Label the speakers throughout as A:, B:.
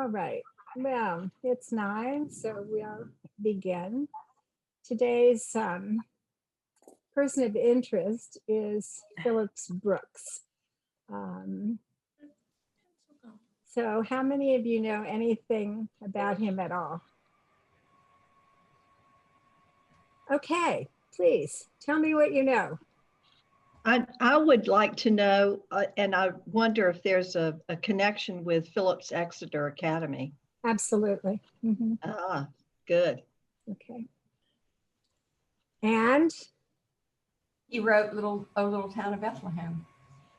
A: All right. Well, it's 9, so we'll begin. Today's person of interest is Phillips Brooks. So how many of you know anything about him at all? Okay, please tell me what you know.
B: I would like to know, and I wonder if there's a connection with Phillips Exeter Academy.
A: Absolutely. Mm-hmm.
B: Ah, good.
A: Okay. And
C: he wrote Little Town of Bethlehem.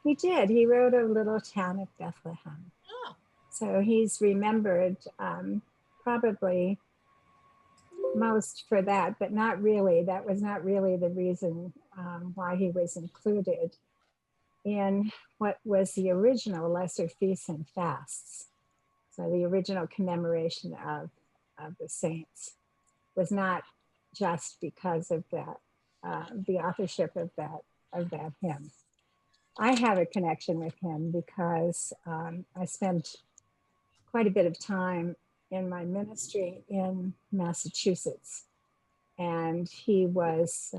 A: He did. He wrote A Little Town of Bethlehem.
C: Oh.
A: So he's remembered probably most for that, but not really. That was not really the reason why he was included in what was the original Lesser Feasts and Fasts. So the original commemoration of the saints was not just because of that, the authorship of that hymn. I have a connection with him because I spent quite a bit of time in my ministry in Massachusetts. And he was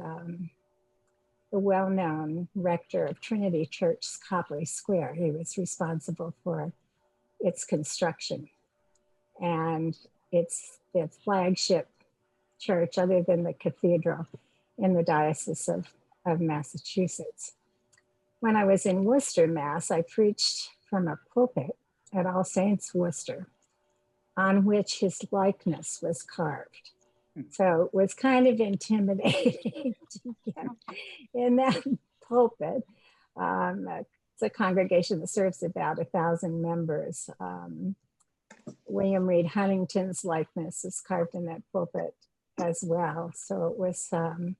A: the well-known rector of Trinity Church, Copley Square. He was responsible for its construction. And it's the flagship church, other than the cathedral, in the Diocese of Massachusetts. When I was in Worcester, Mass, I preached from a pulpit at All Saints, Worcester, on which his likeness was carved. So it was kind of intimidating to get in that pulpit. It's a congregation that serves about 1,000 members. William Reed Huntington's likeness is carved in that pulpit as well. So it was, you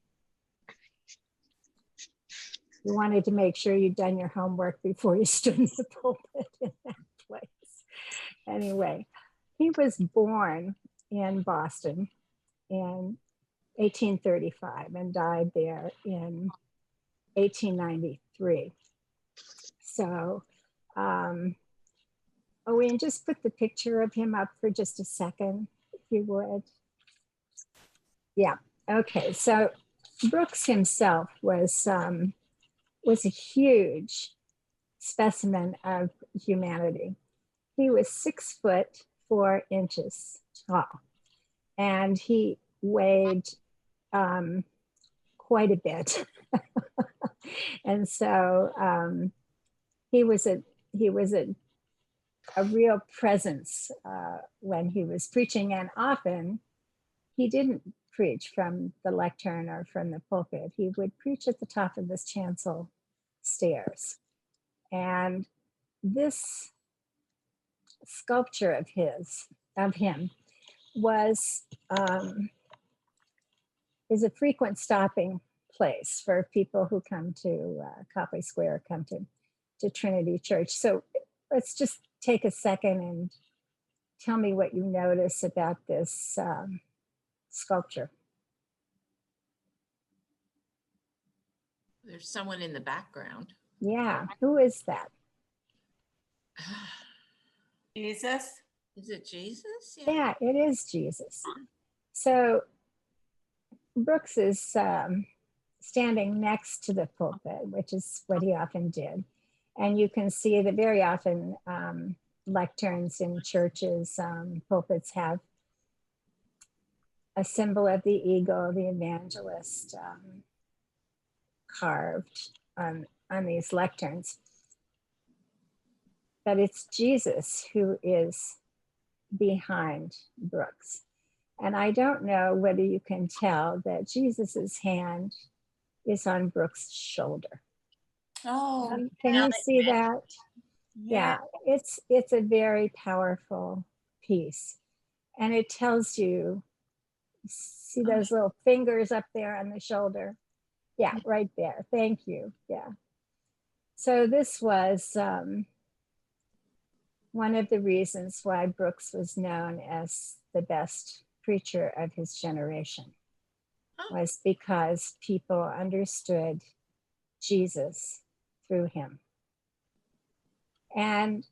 A: wanted to make sure you'd done your homework before you stood in the pulpit in that place. Anyway, he was born in Boston in 1835 and died there in 1893. So, Owen, just put the picture of him up for just a second, if you would. Yeah, okay, so Brooks himself was a huge specimen of humanity. He was 6'4" tall, and he weighed quite a bit. And so he was a real presence when he was preaching, and often he didn't preach from the lectern or from the pulpit. He would preach at the top of this chancel stairs. And this sculpture of him is a frequent stopping place for people who come to Copley Square, come to Trinity Church. So let's just take a second and tell me what you notice about this sculpture.
D: There's someone in the background.
A: Yeah, who is that?
C: Jesus?
D: Is it Jesus?
A: Yeah, it is Jesus. So Brooks is standing next to the pulpit, which is what he often did. And you can see that very often lecterns in churches, pulpits have a symbol of the eagle, the evangelist, carved on these lecterns. But it's Jesus who is behind Brooks. And I don't know whether you can tell that Jesus's hand is on Brooks' shoulder.
C: Oh,
A: can you see that? Yeah, it's a very powerful piece. And it tells you, see those little fingers up there on the shoulder? Yeah, right there. Thank you. Yeah. So this was one of the reasons why Brooks was known as the best preacher of his generation, was because people understood Jesus through him. And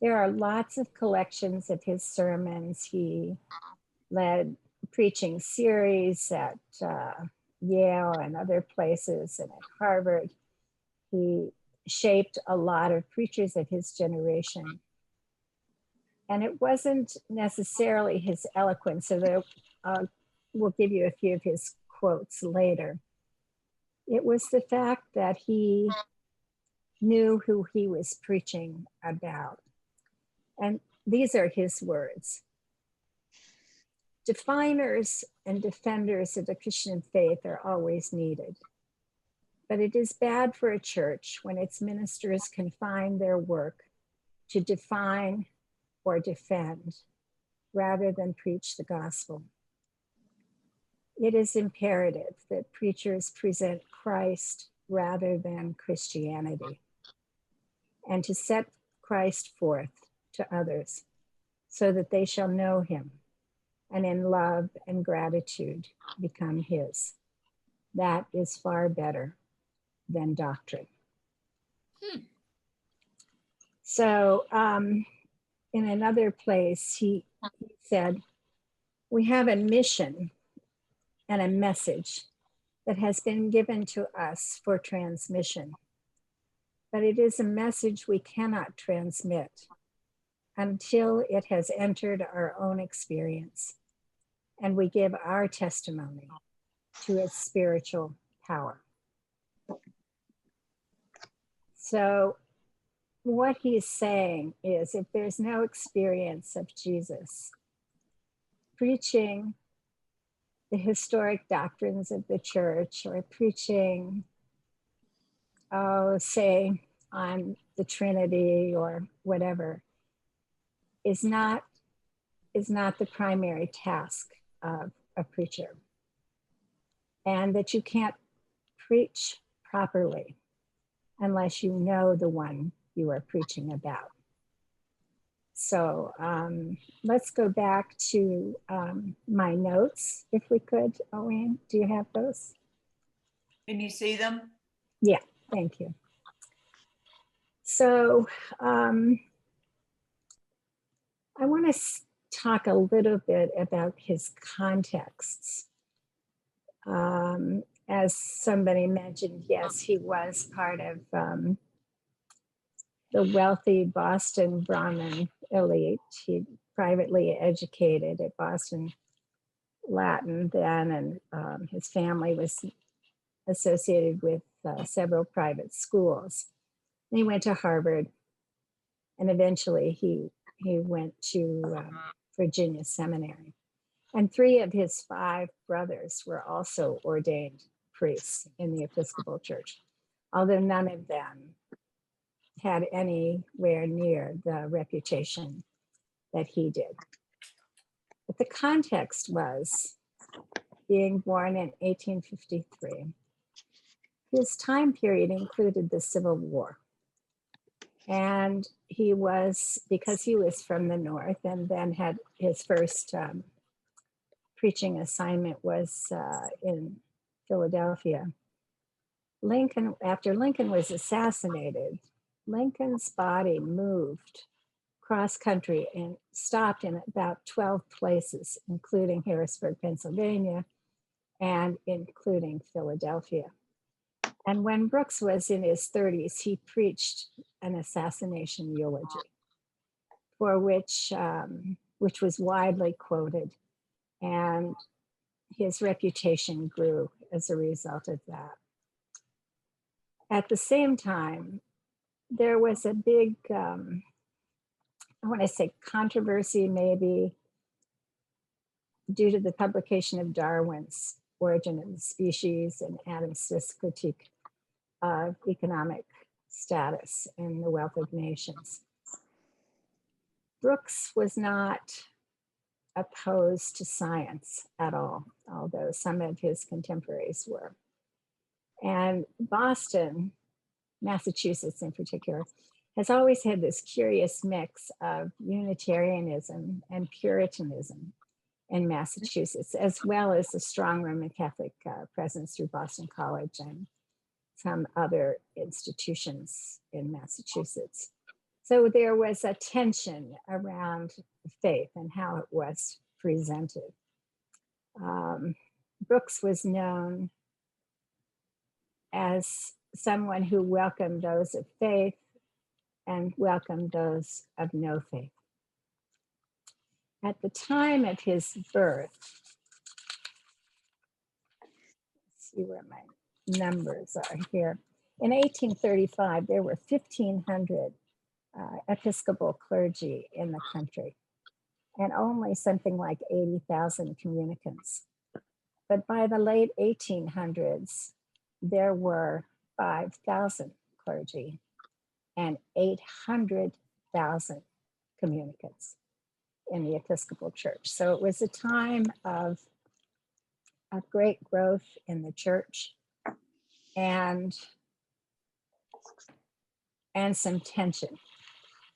A: There are lots of collections of his sermons. He led preaching series at Yale and other places and at Harvard. He shaped a lot of preachers of his generation. And it wasn't necessarily his eloquence, so we'll give you a few of his quotes later. It was the fact that he knew who he was preaching about. And these are his words. Definers and defenders of the Christian faith are always needed. But it is bad for a church when its ministers confine their work to define or defend rather than preach the gospel. It is imperative that preachers present Christ rather than Christianity, and to set Christ forth to others so that they shall know him and in love and gratitude become his. That is far better than doctrine. So in another place, he said, we have a mission and a message that has been given to us for transmission, but it is a message we cannot transmit until it has entered our own experience and we give our testimony to its spiritual power. So what he's saying is, if there's no experience of Jesus, preaching the historic doctrines of the church or preaching, say on the Trinity or whatever, is not the primary task of a preacher. And that you can't preach properly unless you know the one you are preaching about. So let's go back to my notes, if we could. Owen, do you have those?
E: Can you see them?
A: Yeah, thank you. So I want to talk a little bit about his contexts. As somebody mentioned, yes, he was part of the wealthy Boston Brahmin elite. He privately educated at Boston Latin then, and his family was associated with several private schools. And he went to Harvard, and eventually he went to Virginia Seminary. And 3 of his 5 brothers were also ordained priests in the Episcopal Church, although none of them had anywhere near the reputation that he did. But the context was being born in 1853. His time period included the Civil War. And he was, because he was from the North and then had his first preaching assignment was in Philadelphia. After Lincoln was assassinated, Lincoln's body moved cross country and stopped in about 12 places, including Harrisburg, Pennsylvania, and including Philadelphia. And when Brooks was in his 30s, he preached an assassination eulogy, for which was widely quoted, and his reputation grew as a result of that. At the same time, there was a big, I want to say controversy, maybe due to the publication of Darwin's Origin of the Species and Adam Smith's critique of economic status and the wealth of nations. Brooks was not opposed to science at all, although some of his contemporaries were. And Boston, Massachusetts in particular, has always had this curious mix of Unitarianism and Puritanism in Massachusetts, as well as the strong Roman Catholic presence through Boston College and some other institutions in Massachusetts. So there was a tension around faith and how it was presented. Brooks was known as someone who welcomed those of faith and welcomed those of no faith. At the time of his birth, let's see where my numbers are here. In 1835, there were 1,500 Episcopal clergy in the country and only something like 80,000 communicants. But by the late 1800s, there were 5,000 clergy and 800,000 communicants in the Episcopal Church. So it was a time of great growth in the church and some tension,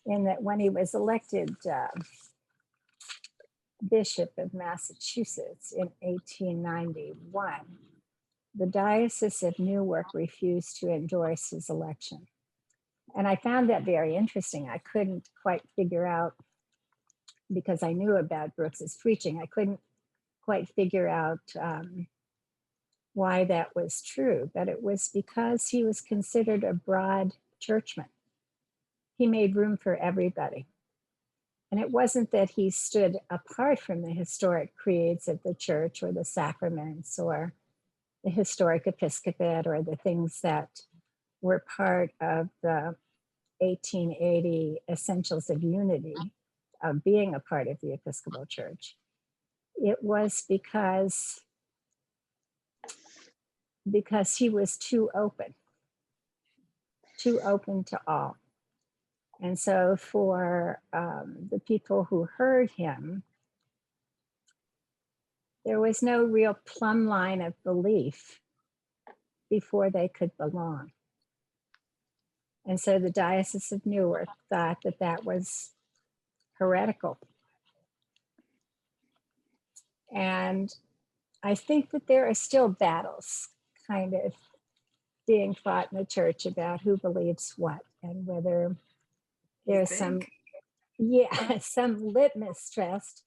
A: in that when he was elected Bishop of Massachusetts in 1891, the Diocese of Newark refused to endorse his election. And I found that very interesting. I couldn't quite figure out, because I knew about Brooks's preaching, I couldn't quite figure out why that was true, but it was because he was considered a broad churchman. He made room for everybody. And it wasn't that he stood apart from the historic creeds of the church or the sacraments or the historic episcopate or the things that were part of the 1880 essentials of unity of being a part of the Episcopal Church. It was because he was too open to all. And so for the people who heard him, there was no real plumb line of belief before they could belong. And so the Diocese of Newark thought that that was heretical. And I think that there are still battles kind of being fought in the church about who believes what and whether there's some litmus test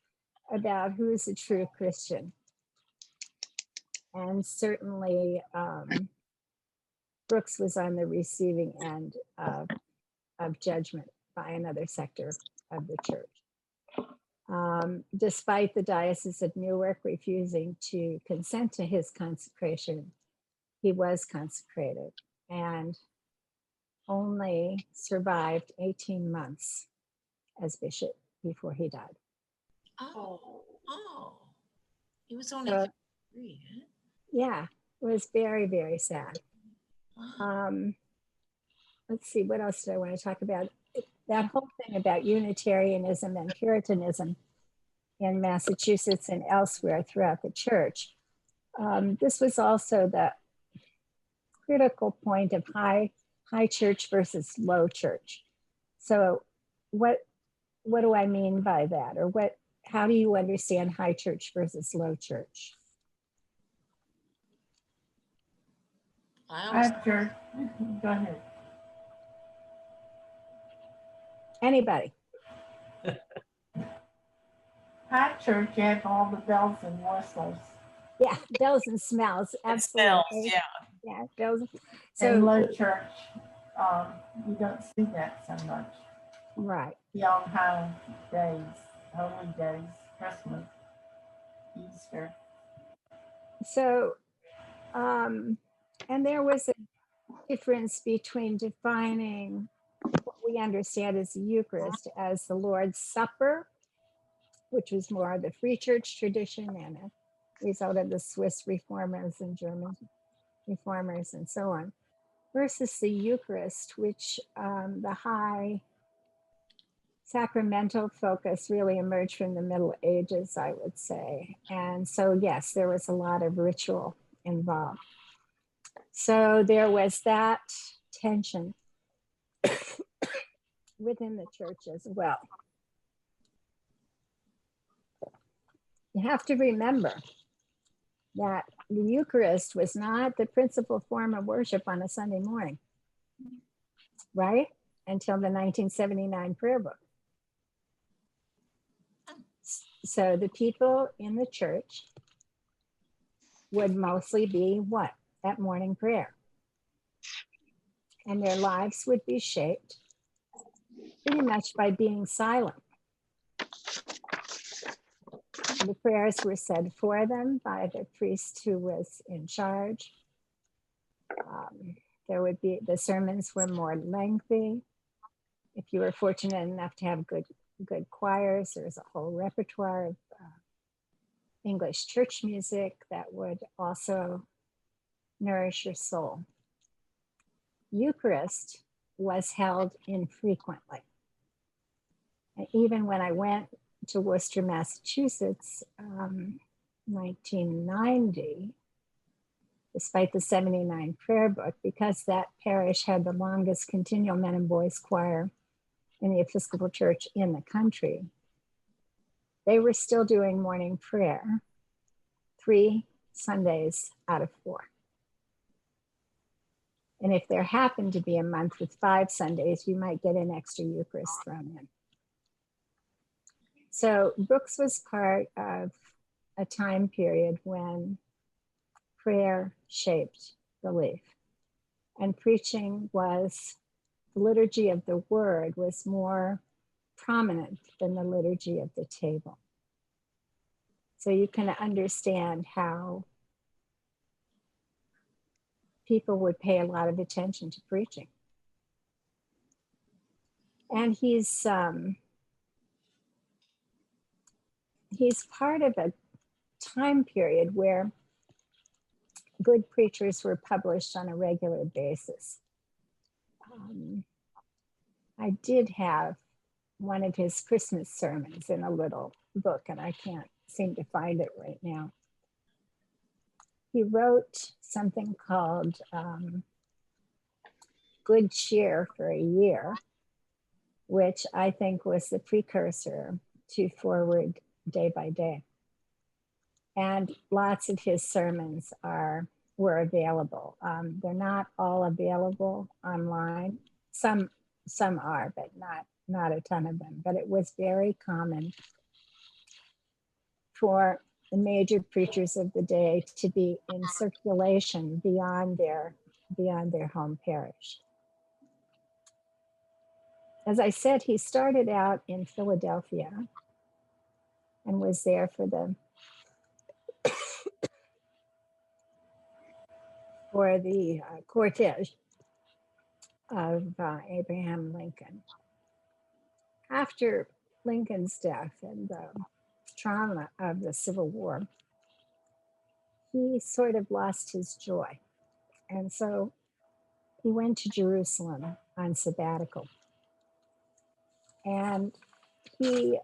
A: about who's a true Christian. And certainly Brooks was on the receiving end of judgment by another sector of the church. Despite the Diocese of Newark refusing to consent to his consecration, he was consecrated and only survived 18 months as bishop before he died.
D: Oh, he was only
A: So,
D: 53, huh?
A: yeah, it was very, very sad.
D: Wow.
A: Let's see, what else did I want to talk about? That whole thing about Unitarianism and Puritanism in Massachusetts and elsewhere throughout the church. This was also the critical point of high church versus low church. So what do I mean by that? Or how do you understand high church versus low church?
D: I always
F: Church, go ahead.
A: Anybody?
F: High church, you have all the bells and whistles.
A: Yeah, bells and smells, absolutely.
E: Smells, yeah.
A: Yeah, bells.
F: And
A: So,
F: low church, you don't see that so much.
A: right.
F: Beyond high days, holy days, Christmas, Easter.
A: So, and there was a difference between defining what we understand as the Eucharist as the Lord's Supper, which was more of the Free Church tradition and a result of the Swiss reformers and German reformers and so on, versus the Eucharist, which the high sacramental focus really emerged from the Middle Ages, I would say. And so, yes, there was a lot of ritual involved. So there was that tension within the church as well. You have to remember that the Eucharist was not the principal form of worship on a Sunday morning, right? until the 1979 prayer book. So the people in the church would mostly be what? At morning prayer. And their lives would be shaped pretty much by being silent. The prayers were said for them by the priest who was in charge. The sermons were more lengthy. If you were fortunate enough to have good choirs, there's a whole repertoire of English church music that would also nourish your soul. Eucharist was held infrequently. And even when I went to Worcester, Massachusetts, 1990, despite the 79 prayer book, because that parish had the longest continual men and boys choir in the Episcopal Church in the country, they were still doing morning prayer 3 Sundays out of 4. And if there happened to be a month with 5 Sundays, you might get an extra Eucharist thrown in. So Brooks was part of a time period when prayer shaped belief, and preaching was, the liturgy of the word was more prominent than the liturgy of the table. So you can understand how people would pay a lot of attention to preaching. And he's part of a time period where good preachers were published on a regular basis. I did have one of his Christmas sermons in a little book, and I can't seem to find it right now. He wrote something called Good Cheer for a Year, which I think was the precursor to Forward Day by Day. And lots of his sermons were available. They're not all available online. Some are, but not a ton of them. But it was very common for the major preachers of the day to be in circulation beyond their home parish. As I said, he started out in Philadelphia and was there for the cortege of Abraham Lincoln. After Lincoln's death and the trauma of the Civil War, he sort of lost his joy. And so he went to Jerusalem on sabbatical. And he,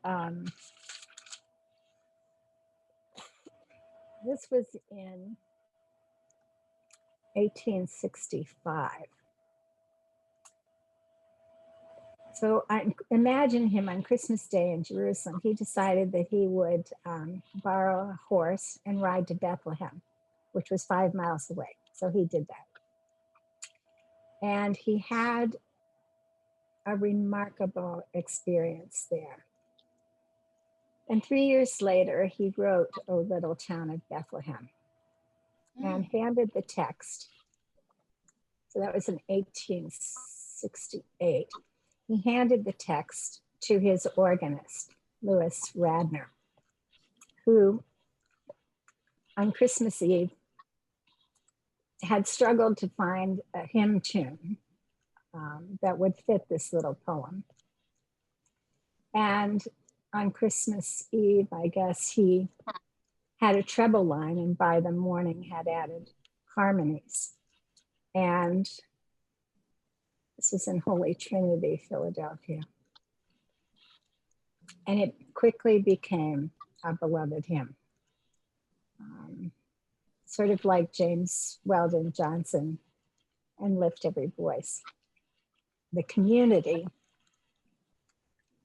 A: this was in 1865. So I imagine him on Christmas Day in Jerusalem. He decided that he would borrow a horse and ride to Bethlehem, which was 5 miles away. So he did that. And he had a remarkable experience there. And 3 years later, he wrote O Little Town of Bethlehem and handed the text. So that was in 1868. He handed the text to his organist, Louis Radnor, who on Christmas Eve had struggled to find a hymn tune that would fit this little poem. And on Christmas Eve, I guess he had a treble line, and by the morning had added harmonies. And this was in Holy Trinity, Philadelphia. And it quickly became a beloved hymn. Sort of like James Weldon Johnson and Lift Every Voice. The community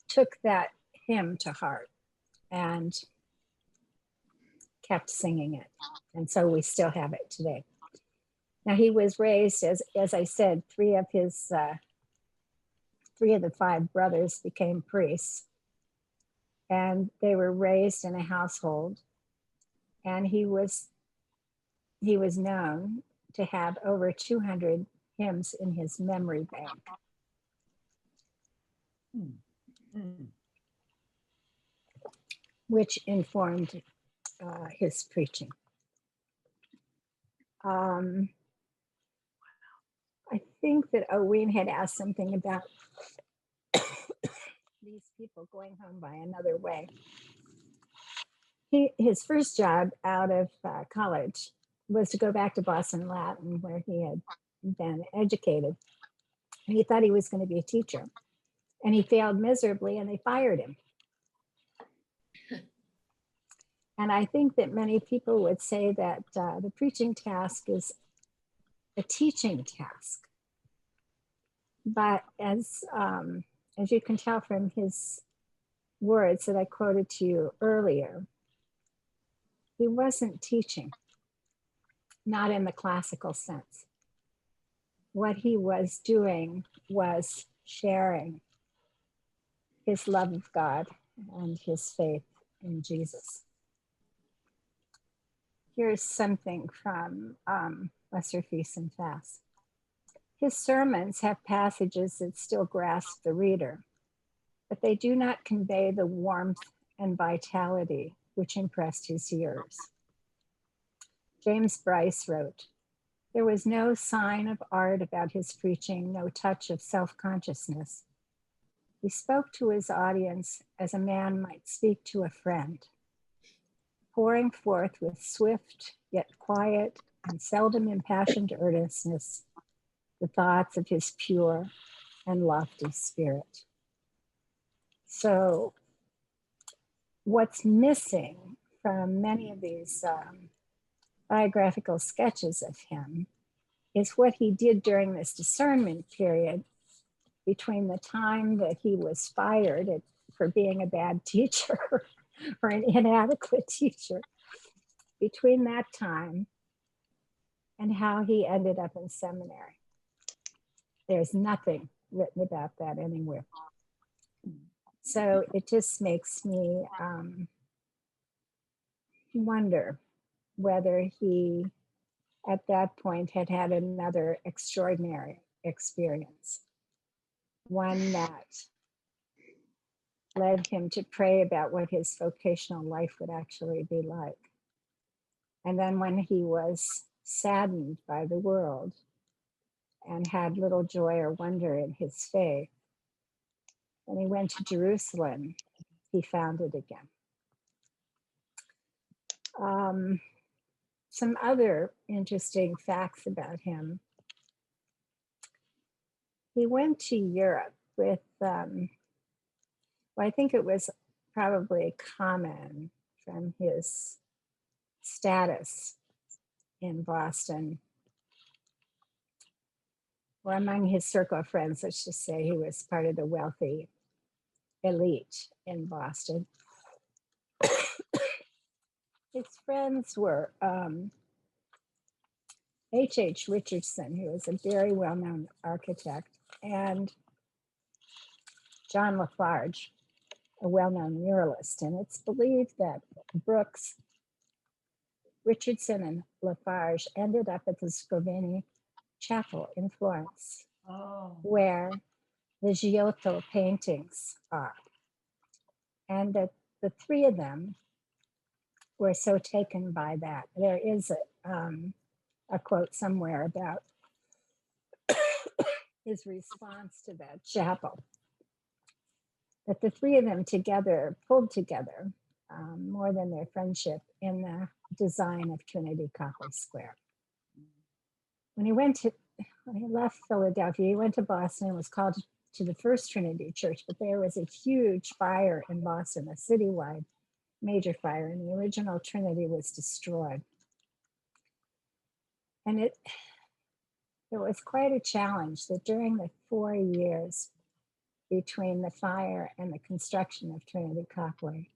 A: took that hymn to heart and kept singing it. And so we still have it today. Now he was raised, as I said, 3 of his 3 of the 5 brothers became priests, and they were raised in a household, and he was known to have over 200 hymns in his memory bank. Which informed his preaching. I think that Owen had asked something about these people going home by another way. His first job out of college was to go back to Boston Latin, where he had been educated. And he thought he was going to be a teacher. And he failed miserably, and they fired him. And I think that many people would say that the preaching task is a teaching task. But as you can tell from his words that I quoted to you earlier, he wasn't teaching, not in the classical sense. What he was doing was sharing his love of God and his faith in Jesus. Here's something from Lesser Feasts and Fasts. His sermons have passages that still grasp the reader, but they do not convey the warmth and vitality which impressed his hearers. James Bryce wrote, "There was no sign of art about his preaching, no touch of self-consciousness. He spoke to his audience as a man might speak to a friend, pouring forth with swift yet quiet and seldom impassioned earnestness the thoughts of his pure and lofty spirit." So what's missing from many of these biographical sketches of him is what he did during this discernment period between the time that he was fired for being a bad teacher or an inadequate teacher, between that time and how he ended up in seminary. There's nothing written about that anywhere. So it just makes me wonder whether he, at that point, had had another extraordinary experience, one that led him to pray about what his vocational life would actually be like. And then when he was saddened by the world and had little joy or wonder in his faith, when he went to Jerusalem, he found it again. Some other interesting facts about him. He went to Europe with, I think it was probably common from his status in Boston, or among his circle of friends, let's just say he was part of the wealthy elite in Boston. His friends were H.H. Richardson, who was a very well-known architect, and John Lafarge, a well-known muralist. And it's believed that Brooks, Richardson, and Lafarge ended up at the Scrovegni Chapel in Florence, where the Giotto paintings are. And that the 3 of them were so taken by that. There is a quote somewhere about his response to that chapel, that the 3 of them together pulled together more than their friendship in the design of Trinity Copley Square. When he left Philadelphia, he went to Boston and was called to the First Trinity Church, but there was a huge fire in Boston, a citywide major fire, and the original Trinity was destroyed. And it was quite a challenge that during the 4 years between the fire and the construction of Trinity Copley,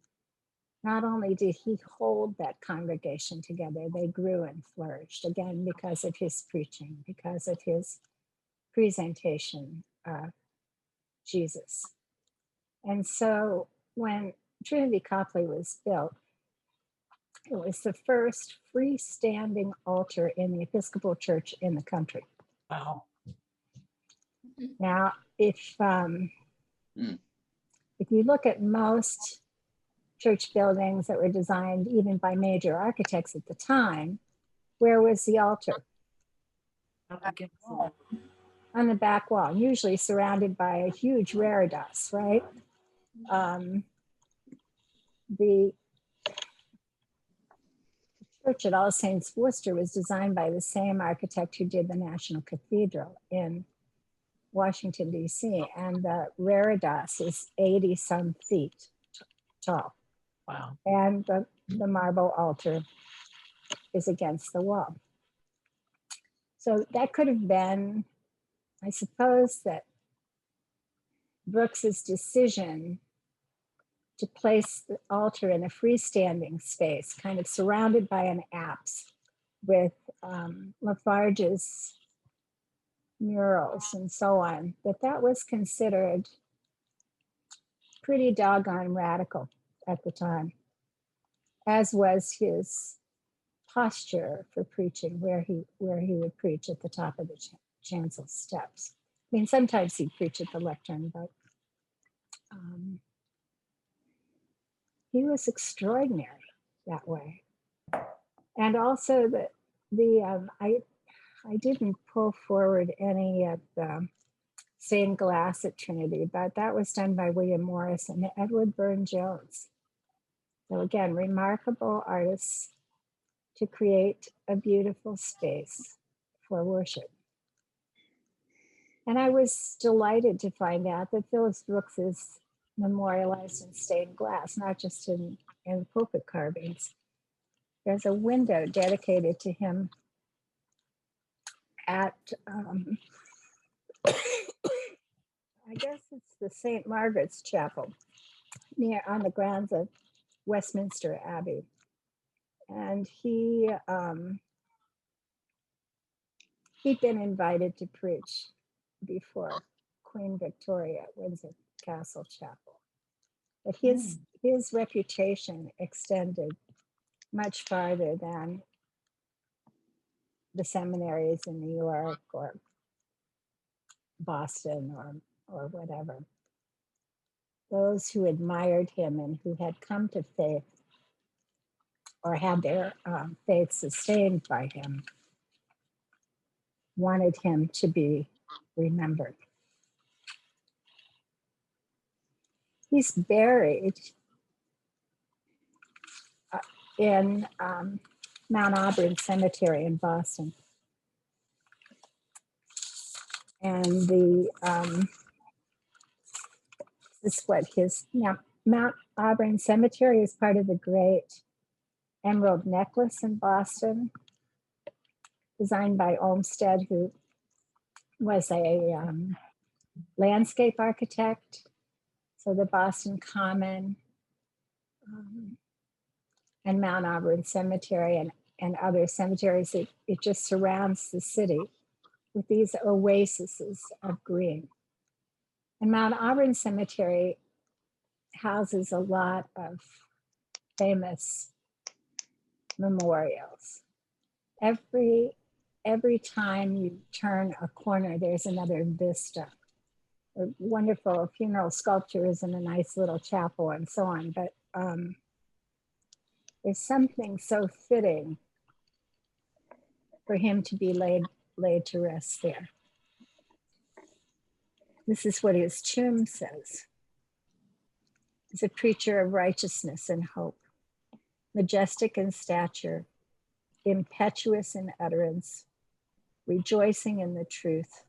A: not only did he hold that congregation together, they grew and flourished, again, because of his preaching, because of his presentation of Jesus. And so when Trinity Copley was built, it was the first freestanding altar in the Episcopal Church in the country.
E: Wow.
A: Now, if you look at most church buildings that were designed even by major architects at the time, where was the altar? On the back wall, usually surrounded by a huge reredos, right? The church at All Saints Worcester was designed by the same architect who did the National Cathedral in Washington, D.C., and the reredos is 80 some feet tall.
E: Wow.
A: And the marble altar is against the wall. So that could have been, I suppose, that Brooks's decision to place the altar in a freestanding space, kind of surrounded by an apse with Lafarge's murals and so on, that was considered pretty doggone radical at the time, as was his posture for preaching, where he would preach at the top of the chancel steps. I mean, sometimes he'd preach at the lectern, but he was extraordinary that way. And also I didn't pull forward any of the stained glass at Trinity, but that was done by William Morris and Edward Burne-Jones. So again, remarkable artists to create a beautiful space for worship. And I was delighted to find out that Phillips Brooks is memorialized in stained glass, not just in pulpit carvings. There's a window dedicated to him at, I guess it's the St. Margaret's Chapel, on the grounds of Westminster Abbey. And he'd been invited to preach before Queen Victoria at Windsor Castle Chapel. But his reputation extended much farther than the seminaries in New York or Boston or whatever. Those who admired him and who had come to faith or had their faith sustained by him wanted him to be remembered. He's buried in Mount Auburn Cemetery in Boston. And this is what Mount Auburn Cemetery is part of the great Emerald Necklace in Boston, designed by Olmsted, who was a landscape architect. So the Boston Common and Mount Auburn Cemetery and other cemeteries, it just surrounds the city with these oases of green. And Mount Auburn Cemetery houses a lot of famous memorials. Every time you turn a corner, there's another vista. Wonderful funeral sculptures in a nice little chapel and so on. But there's something so fitting for him to be laid to rest there. This is what his tomb says. He's a preacher of righteousness and hope, majestic in stature, impetuous in utterance, rejoicing in the truth,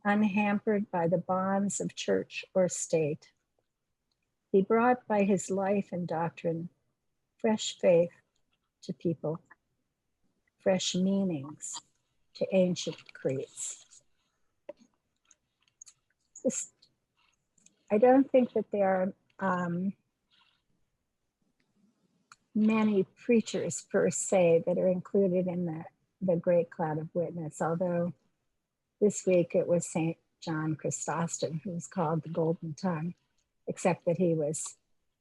A: unhampered by the bonds of church or state. He brought by his life and doctrine fresh faith to people, fresh meanings to ancient creeds. I don't think that there are many preachers per se that are included in the great cloud of witness, although this week it was St. John Chrysostom, who was called the Golden Tongue, except that he was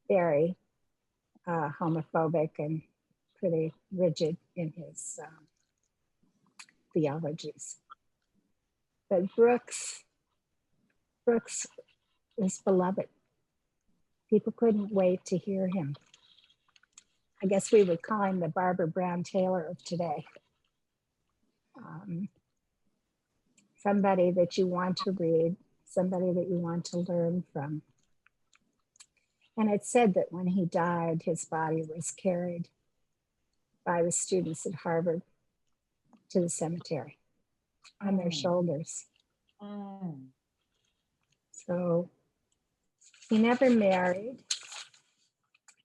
A: very homophobic and pretty rigid in his theologies. But Brooks was beloved. People couldn't wait to hear him. I guess we would call him the Barbara Brown Taylor of today. Somebody that you want to read, somebody that you want to learn from. And it's said that when he died, his body was carried by the students at Harvard to the cemetery on their shoulders. So he never married,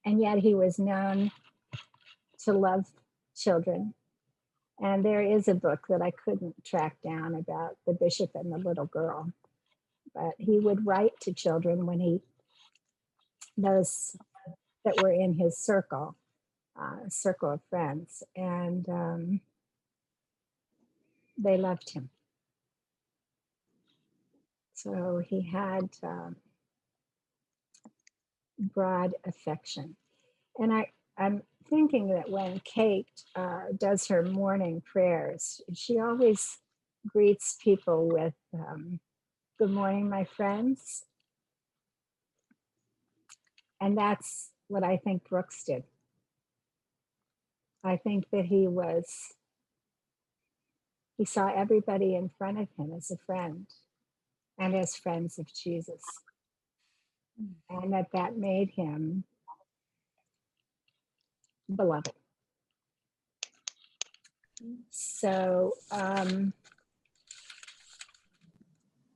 A: and yet he was known to love children. And there is a book that I couldn't track down about the bishop and the little girl, but he would write to children when those that were in his circle of friends, and they loved him. So he had broad affection. And I'm thinking that when Kate does her morning prayers, she always greets people with, "Good morning, my friends." And that's what I think Brooks did. I think that he saw everybody in front of him as a friend and as friends of Jesus. And that made him beloved. So,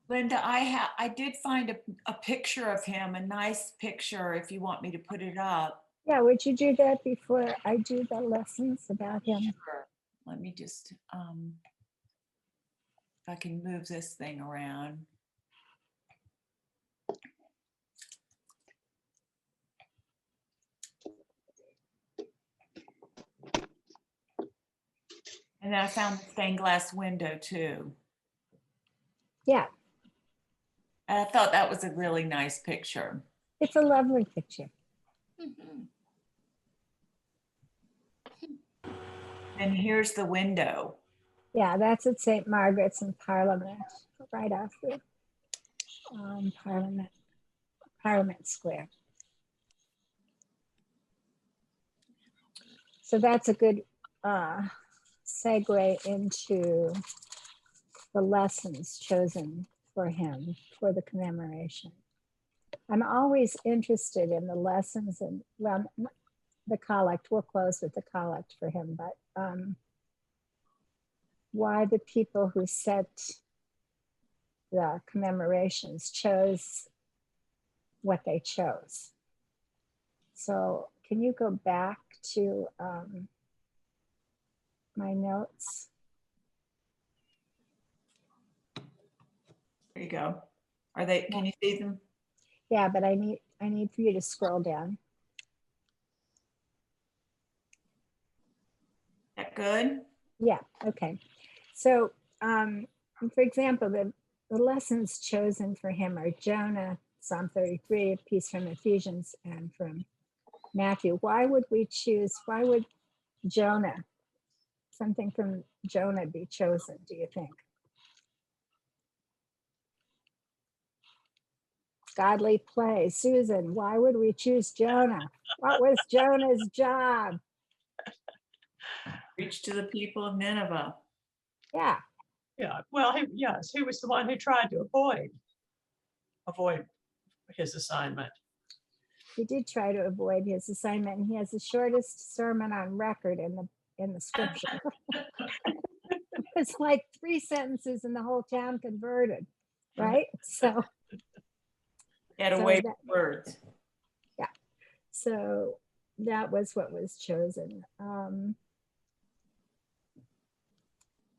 E: Linda, I did find a picture of him, a nice picture, if you want me to put it up.
A: yeah, would you do that before I do the lessons about him?
E: Sure. Let me just, if I can move this thing around. And I found the stained glass window too.
A: Yeah,
E: And I thought that was a really nice picture.
A: it's a lovely picture.
E: And here's the window.
A: Yeah, that's at St. Margaret's in Parliament, right after Parliament Square. So that's a good segue into the lessons chosen for him for the commemoration. I'm always interested in the lessons and, well, the collect. We'll close with the collect for him, but why the people who set the commemorations chose what they chose. So can you go back to my notes?
E: There you go. Are they, can you see them?
A: Yeah, but I need for you to scroll down.
E: That good?
A: Yeah, okay. So for example, the lessons chosen for him are Jonah, Psalm 33, a piece from Ephesians and from Matthew. Why would Jonah, something from Jonah be chosen, do you think? Godly play. Susan, why would we choose Jonah? What was Jonah's job?
E: Reach to the people of Nineveh.
A: Yeah,
G: Yeah, well, yes, he was the one who tried to avoid his assignment.
A: he did try to avoid his assignment, and he has the shortest sermon on record in the scripture. It's like 3 sentences and the whole town converted, right? So
E: Get
A: So
E: away
A: that-
E: with words.
A: so that was what was chosen.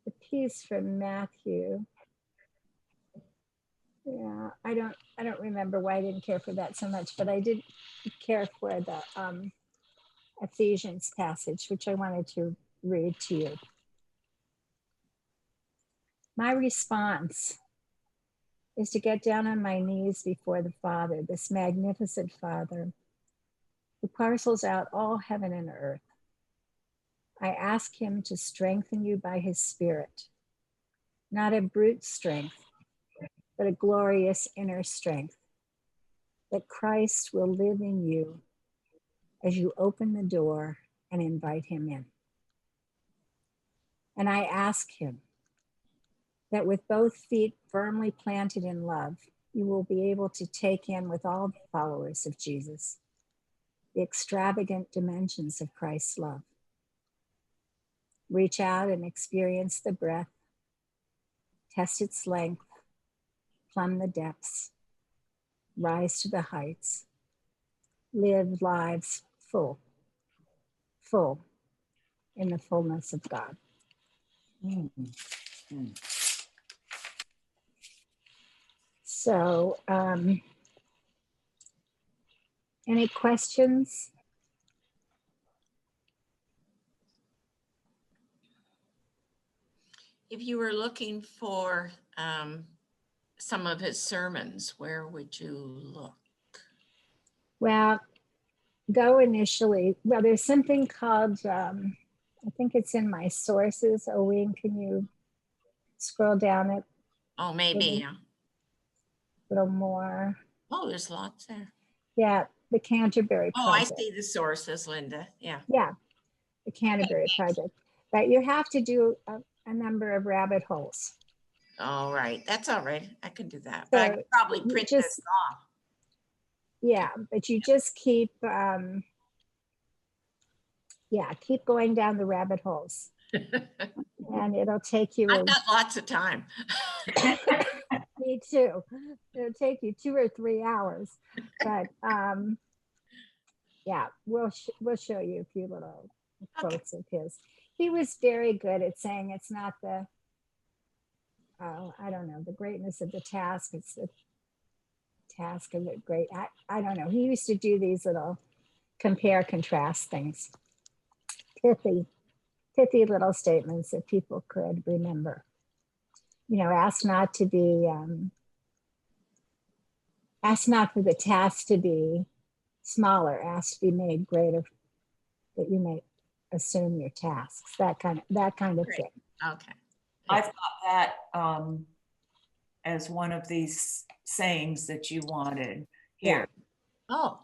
A: The piece from Matthew. Yeah, I don't remember why I didn't care for that so much, but I did care for the Ephesians passage, which I wanted to read to you. My response is to get down on my knees before the Father, this magnificent Father who parcels out all heaven and earth. I ask him to strengthen you by his Spirit, not a brute strength, but a glorious inner strength, that Christ will live in you as you open the door and invite him in. And I ask him that with both feet firmly planted in love, you will be able to take in with all the followers of Jesus the extravagant dimensions of Christ's love. Reach out and experience the breadth, test its length, plumb the depths, rise to the heights, live lives full in the fullness of God. So, any questions?
D: If you were looking for some of his sermons, where would you look?
A: Well, go initially. Well, there's something called, I think it's in my sources. Owen, can you scroll down it
D: Oh, maybe.
A: Mhm.
D: Yeah.
A: a little more?
D: Oh, there's lots there.
A: Yeah, the Canterbury
D: Oh, I
A: Project.
D: see the sources, Linda. Yeah.
A: Yeah, the Canterbury Project. But you have to do a number of rabbit holes.
D: All right. That's all right. I can do that. But I
A: So
D: could probably
A: you
D: print
A: just-
D: this off.
A: Yeah, but you just keep, keep going down the rabbit holes. And it'll take you,
D: I've got lots of time.
A: me too. It'll take you 2 or 3 hours. But yeah, we'll show you a few little quotes of his. He was very good at saying it's not the, I don't know, the greatness of the task, it's the task of the great. I don't know. He used to do these little compare, contrast things. Pithy little statements that people could remember. You know, ask not for the task to be smaller, ask to be made greater, that you may assume your tasks, that kind of
D: Great.
A: thing.
D: Okay.
E: I've got that as one of these sayings that you wanted here.
D: Oh.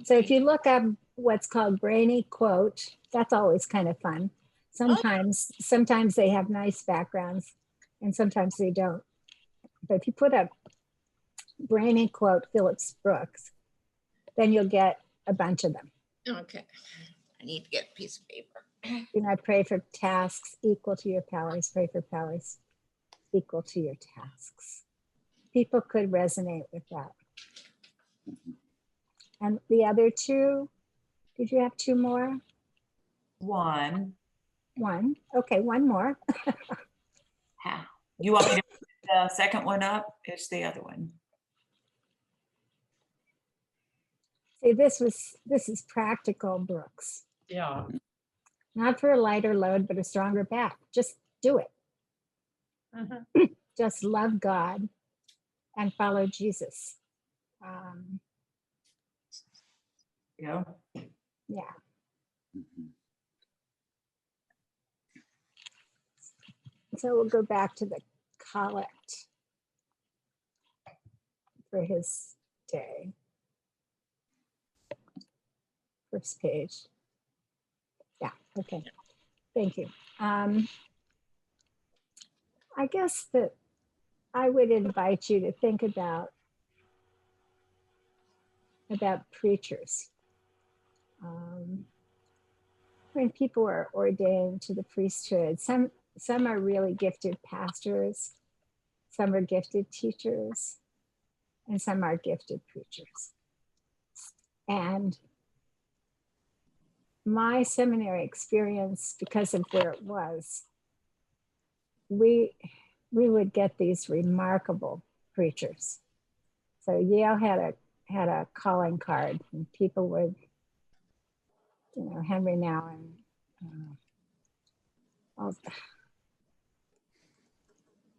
A: So if you look up what's called brainy quote, that's always kind of fun. Sometimes they have nice backgrounds and sometimes they don't. But if you put up brainy quote Phillips Brooks, then you'll get a bunch of them.
D: Okay. I need to get a piece of paper.
A: You know, pray for tasks equal to your powers, pray for powers equal to your tasks. People could resonate with that. And the other two, did you have 2 more?
E: One.
A: Okay, one more.
E: You want me to put the second one up? It's the other one.
A: See, this is practical, Brooks.
G: Yeah.
A: Not for a lighter load, but a stronger back. Just do it.
G: Mhm.
A: Just love God and follow Jesus.
E: Yeah.
A: Yeah. So we'll go back to the collect for his day. First page. Yeah, okay. Thank you. I guess that I would invite you to think about preachers. When people are ordained to the priesthood, some are really gifted pastors, some are gifted teachers, and some are gifted preachers. And my seminary experience, because of where it was, we would get these remarkable preachers. So Yale had a calling card, and people would, you know, Henry Nouwen,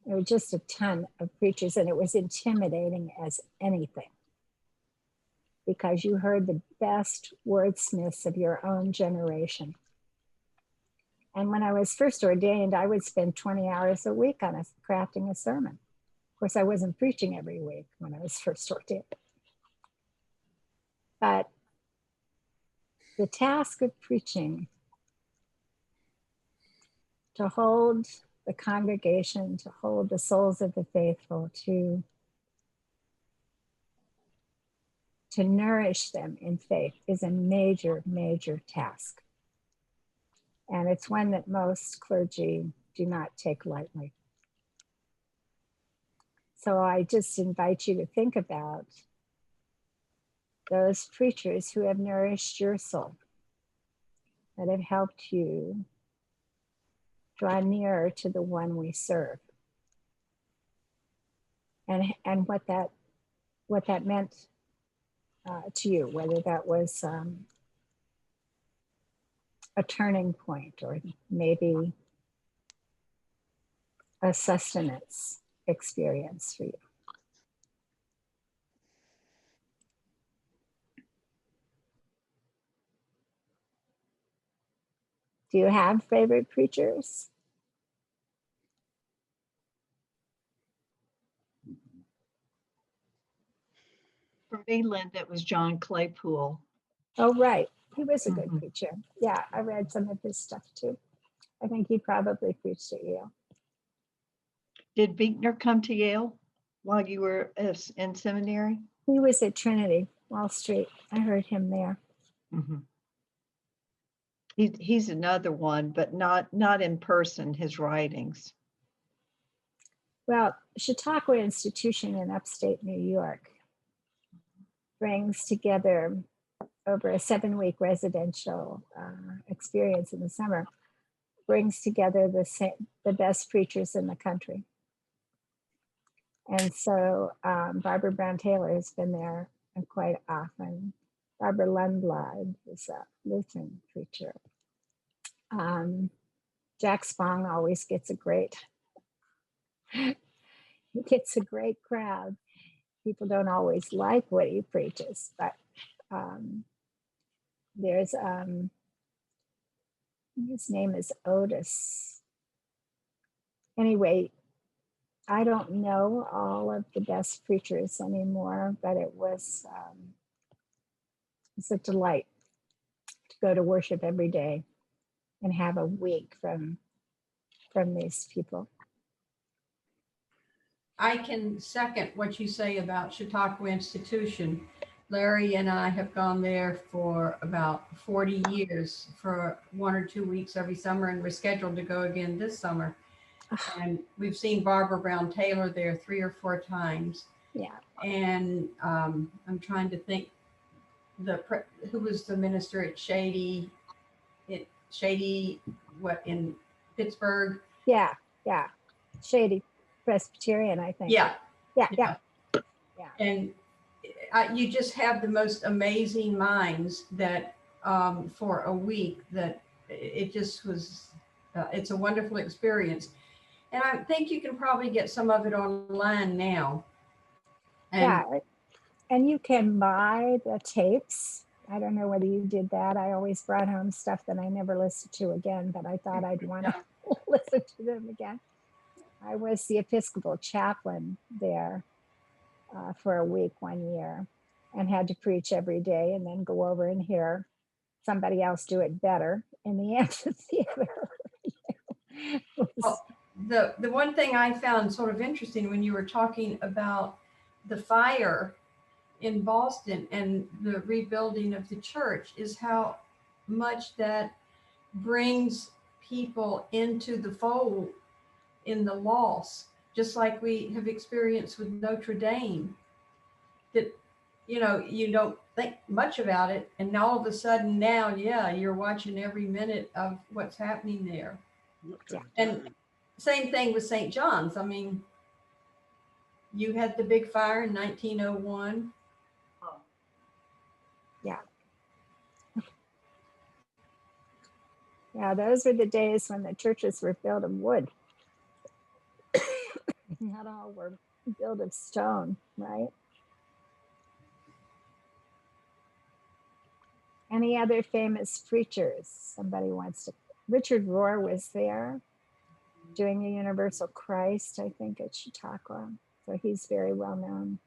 A: There were just a ton of preachers, and it was intimidating as anything because you heard the best wordsmiths of your own generation. And when I was first ordained, I would spend 20 hours a week on crafting a sermon. Of course, I wasn't preaching every week when I was first ordained. But the task of preaching, to hold the congregation, to hold the souls of the faithful, to nourish them in faith is a major, major task. And it's one that most clergy do not take lightly. So I just invite you to think about those preachers who have nourished your soul, that have helped you draw nearer to the one we serve. And what that meant to you, whether that was a turning point or maybe a sustenance experience for you. Do you have favorite preachers?
B: For me, Linda, it was John Claypool.
A: Oh, right. He was a good
B: Mhm.
A: preacher. Yeah, I read some of his stuff too. I think he probably preached at Yale.
B: Did Buechner come to Yale while you were in seminary?
A: He was at Trinity, Wall Street. I heard him there.
B: Mm-hmm. He's another one, but not in person, his writings.
A: Well, Chautauqua Institution in upstate New York brings together over a 7-week residential experience in the summer, brings together the best preachers in the country. And so Barbara Brown Taylor has been there quite often. Barbara Lundblad is a Lutheran preacher. Jack Spong always gets a great crowd. People don't always like what he preaches, but there's his name is Otis. Anyway, I don't know all of the best preachers anymore, but it was a delight to go to worship every day and have a week from these people.
C: I can second what you say about Chautauqua Institution. Larry and I have gone there for about 40 years for 1 or 2 weeks every summer, and we're scheduled to go again this summer. And we've seen Barbara Brown Taylor there 3 or 4 times.
A: Yeah.
C: And I'm trying to think who was the minister at Shady in Pittsburgh?
A: Yeah. Shady Presbyterian, I think.
C: Yeah.
A: And
C: you just have the most amazing minds that for a week that it just was, it's a wonderful experience. And I think you can probably get some of it online now.
A: And you can buy the tapes. I don't know whether you did that. I always brought home stuff that I never listened to again, but I thought I'd want to listen to them again. I was the Episcopal chaplain there for a week 1 year and had to preach every day and then go over and hear somebody else do it better in the amphitheater.
C: Well, the one thing I found sort of interesting when you were talking about the fire in Boston and the rebuilding of the church is how much that brings people into the fold in the loss, just like we have experienced with Notre Dame, that, you know, you don't think much about it. And all of a sudden now, you're watching every minute of what's happening there.
A: Yeah.
C: And same thing with St. John's. I mean, you had the big fire in 1901.
A: Yeah, those were the days when the churches were built of wood. Not all were built of stone, right? Any other famous preachers? Somebody wants to. Richard Rohr was there doing the Universal Christ, I think, at Chautauqua. So he's very well known.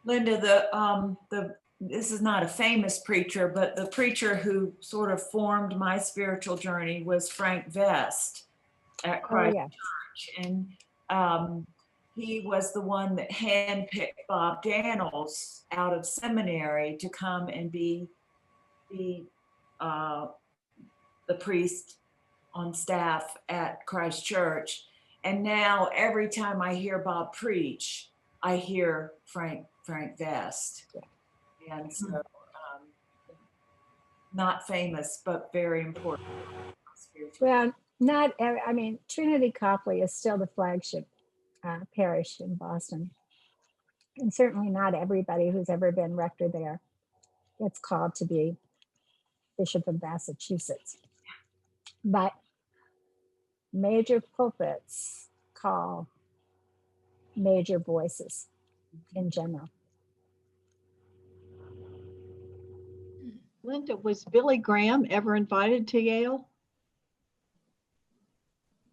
E: Linda, this is not a famous preacher, but the preacher who sort of formed my spiritual journey was Frank Vest at Christ Church. And he was the one that handpicked Bob Daniels out of seminary to come and be the priest on staff at Christ Church. And now every time I hear Bob preach, I hear Frank Vest. And so not famous, but very important.
A: Well, I mean, Trinity Copley is still the flagship parish in Boston. And certainly not everybody who's ever been rector there gets called to be Bishop of Massachusetts. But major pulpits call major voices in general.
B: Linda, was Billy Graham ever invited to Yale?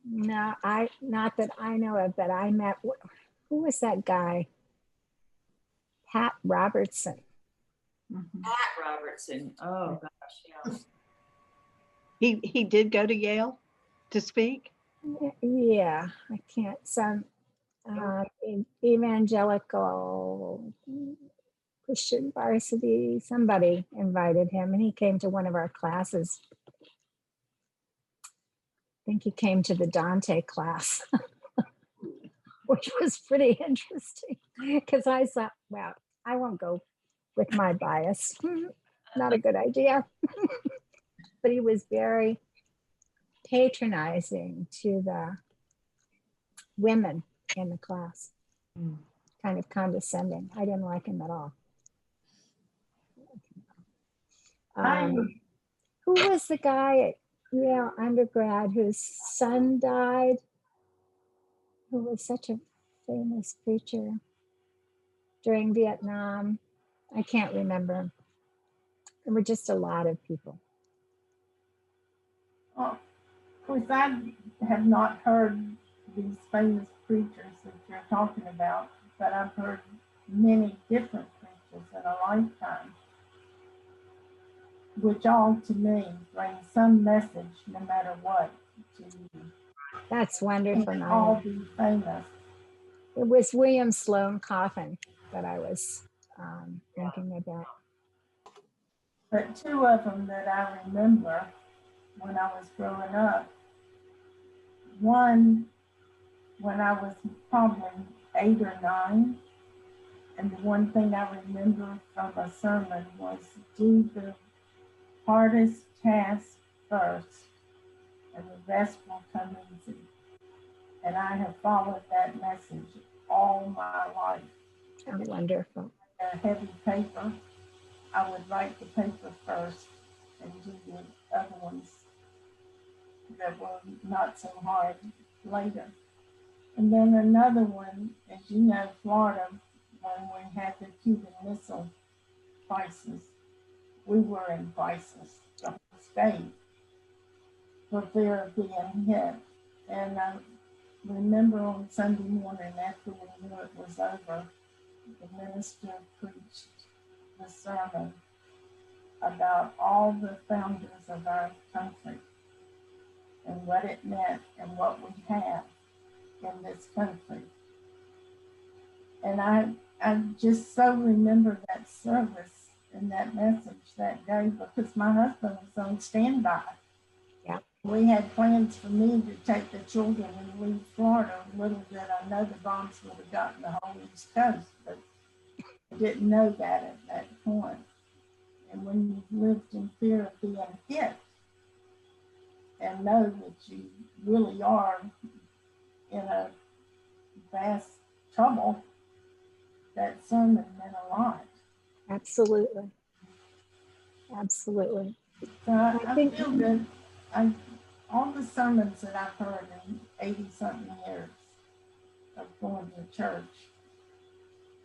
A: No, not that I know of, but I met, who was that guy? Pat Robertson.
E: Pat Robertson. Oh gosh,
B: yeah. He did go to Yale to speak?
A: Yeah, I can't, some evangelical Christian varsity, somebody invited him and he came to one of our classes. I think he came to the Dante class, which was pretty interesting because I thought, well, I won't go with my bias. Not a good idea. But he was very patronizing to the women in the class, kind of condescending. I didn't like him at all. Who was the guy at Yale undergrad whose son died, who was such a famous preacher during Vietnam? I can't remember. There were just a lot of people.
F: Of course, I have not heard these famous preachers that you're talking about, but I've heard many different preachers in a lifetime, which all to me bring some message, no matter what, to you.
A: That's wonderful.
F: And all be famous.
A: It was William Sloane Coffin that I was thinking about.
F: But two of them that I remember when I was growing up, one when I was probably 8 or 9, and the one thing I remember from a sermon was do the hardest task first, and the rest will come easy. And I have followed that message all my life.
A: Oh, wonderful.
F: A heavy paper, I would write the paper first and do the other ones that were not so hard later. And then another one, as you know, Florida, when we had the Cuban Missile crisis, we were in crisis, the whole state, for fear of being hit. And I remember on Sunday morning after we knew it was over, the minister preached the sermon about all the founders of our country and what it meant and what we have in this country. And I just so remember that service and that message that day because my husband was on standby.
A: Yeah.
F: We had plans for me to take the children and leave Florida. Little did I know the bombs would have gotten the whole East Coast, but I didn't know that at that point. And when you've lived in fear of being hit and know that you really are in a vast trouble, that sermon meant a lot.
A: Absolutely. Absolutely.
F: So I feel that all the sermons that I've heard in 80-something years of going to church,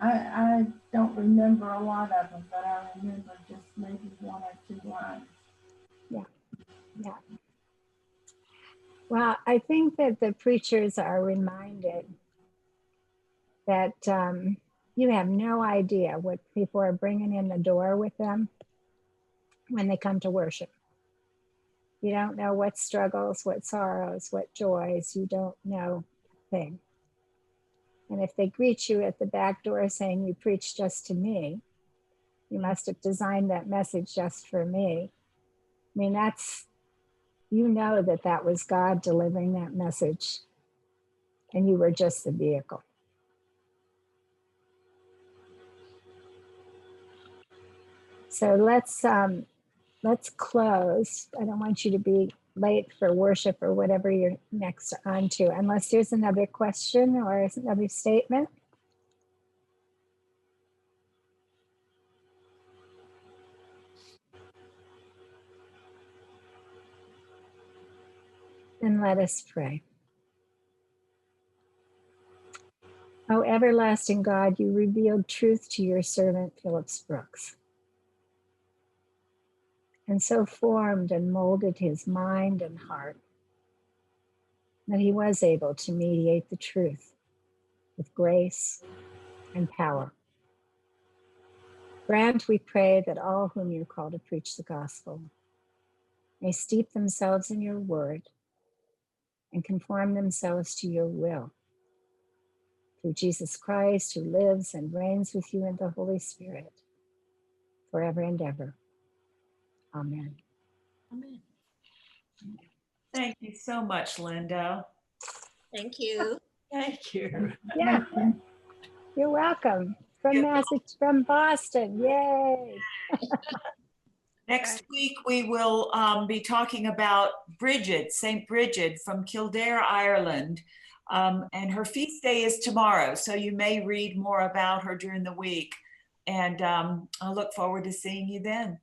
F: I don't remember a lot of them, but I remember just maybe one or two lines.
A: Yeah. Well, I think that the preachers are reminded that you have no idea what people are bringing in the door with them when they come to worship. You don't know what struggles, what sorrows, what joys. You don't know a thing. And if they greet you at the back door saying, "You preach just to me, you must have designed that message just for me." I mean, that's, you know that that was God delivering that message and you were just the vehicle. So let's close. I don't want you to be late for worship or whatever you're next on to, unless there's another question or another statement. Then let us pray. O everlasting God, you revealed truth to your servant Phillips Brooks, and so formed and molded his mind and heart that he was able to mediate the truth with grace and power. Grant, we pray, that all whom you call to preach the gospel may steep themselves in your word and conform themselves to your will. Through Jesus Christ, who lives and reigns with you in the Holy Spirit, forever and ever. Amen.
D: Amen.
E: Thank you so much, Linda.
D: Thank you.
G: Thank you.
A: Yeah, you're welcome. From Boston, yay.
E: Next week, we will be talking about Bridget, St. Bridget from Kildare, Ireland. And her feast day is tomorrow, so you may read more about her during the week. And I look forward to seeing you then.